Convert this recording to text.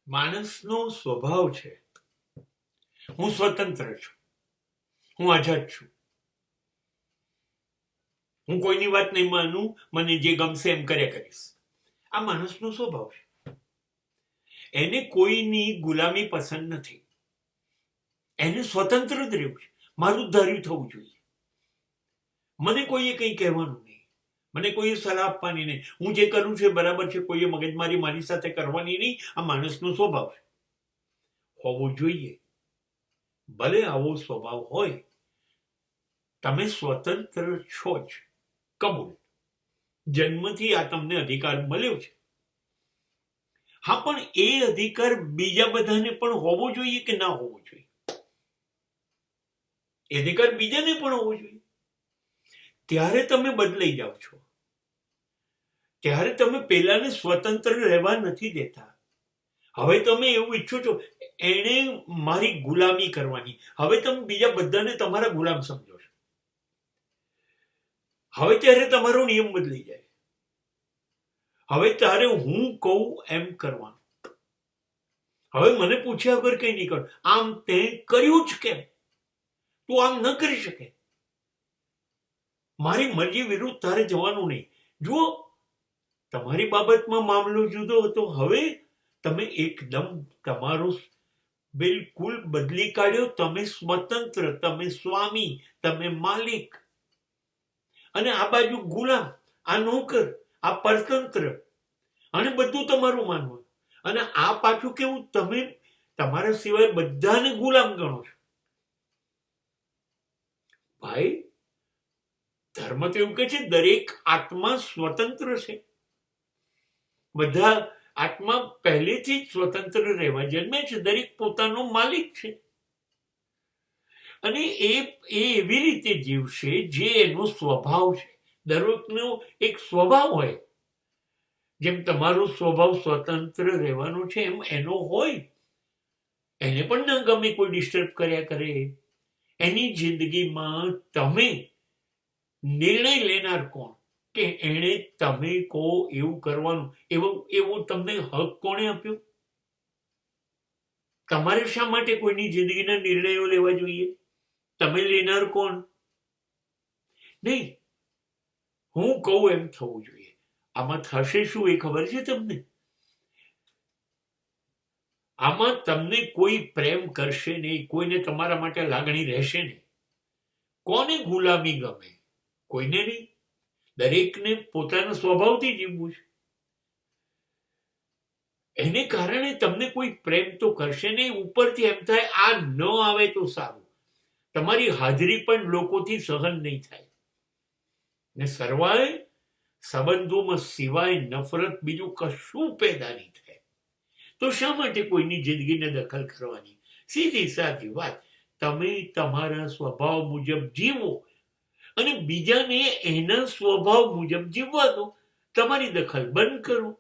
માણસનો સ્વભાવ છે હું સ્વતંત્ર છું, હું આઝાદ છું, હું કોઈની વાત નહીં માનું, મને જે ગમશે એમ કર્યા કરીશ. આ માણસનો સ્વભાવ છે. એને કોઈની ગુલામી પસંદ નથી. એને સ્વતંત્ર જ રહેવું છે. મારું ધાર્યું થવું જોઈએ. મને કોઈએ કંઈ કહેવાનું નહીં, મને કોઈએ સલાહ આપવાની નહીં. હું જે કરું છું બરાબર છે, કોઈએ મગજમારી મારી સાથે કરવાની નહીં. આ માણસનો સ્વભાવ છે, હોવો જોઈએ. ભલે આવો સ્વભાવ હોય. તમે સ્વતંત્ર છો જ, કબૂલ. જન્મથી આ તમને અધિકાર મળ્યો છે. હા, પણ એ અધિકાર બીજા બધાને પણ હોવો જોઈએ કે ના હોવો જોઈએ? એ અધિકાર બીજાને પણ હોવો જોઈએ. ત્યારે તમે બદલાઈ જાઓ છો. ત્યારે તમે પેલાને સ્વતંત્ર રહેવા નથી દેતા. હવે તમે એવું ઈચ્છો છો એને મારી ગુલામી કરવાની. હવે તમે બીજા બધાને તમારા ગુલામ સમજો છો. હવે ત્યારે તમારો નિયમ બદલાઈ જાય. હવે તારે હું કહું એમ કરવાનું. હવે મને પૂછ્યા વગર કઈ નહીં કરું. આમ તે કર્યું જ કેમ? તું આમ ન કરી શકે. મારી મરજી વિરુદ્ધ તારે જવાનું નહીં. જુઓ, તમારી બાબતમાં મામલો જુદો હતો. હવે તમે એકદમ તમારો બિલકુલ બદલી કાઢ્યો. તમે સ્વતંત્ર, તમે સ્વામી, તમે માલિક. અને આ બાજુ ગુલામ, આ નોકર, આ પરતંત્ર. અને બધું તમારું માનવું. અને આ પાછું કેવું, તમે તમારા સિવાય બધાને ગુલામ ગણો છો. ભાઈ, ધર્મ તો એવું કે છે દરેક આત્મા સ્વતંત્ર છે. બધા આત્મા પહેલેથી જ સ્વતંત્ર રહેવા જન્મે છે. દરેક પોતાનો માલિક છે. અને એ એવી રીતે જીવશે જે એનો સ્વભાવ છે. દરેકનો એક સ્વભાવ હોય. જેમ તમારો સ્વભાવ સ્વતંત્ર રહેવાનો છે એમ એનો હોય. એને પણ ના ગમે કોઈ ડિસ્ટર્બ કર્યા કરે. એની જિંદગીમાં તમે નિર્ણય લેનાર કોણ? કે એને તમે કહો એવું કરવાનું. એવો તમને હક કોણે આપ્યો? તમારે શા માટે કોઈની જિંદગીના નિર્ણયો લેવા જોઈએ? તમે લેનાર કોણ? નહીં, હું કહું એમ થવું જોઈએ. આમાં થશે શું એ ખબર છે તમને? આમાં તમને કોઈ પ્રેમ કરશે નહીં, કોઈને તમારા માટે લાગણી રહેશે નહીં. કોને ગુલામી ગમે? કોઈને નહીં. દરેકને પોતાના સ્વભાવથી જીવવું છે. એને કારણે તમને કોઈ પ્રેમ તો કરશે નહીં. ઉપરથી એમ થાય આ ન આવે તો સારું. તમારી હાજરી પણ લોકોથી સહન નહીં થાય. ને સર્વાય સંબંધોમાં સિવાય નફરત બીજું કશું પેદા નહીં થાય. તો શા માટે કોઈની જિંદગીને દખલ કરવાની? સીધી સાધી વાત. તમે તમારા સ્વભાવ મુજબ જીવો અને બીજાને એના સ્વભાવ મુજબ જીવવા દો. તમારી દખલ બંધ કરો.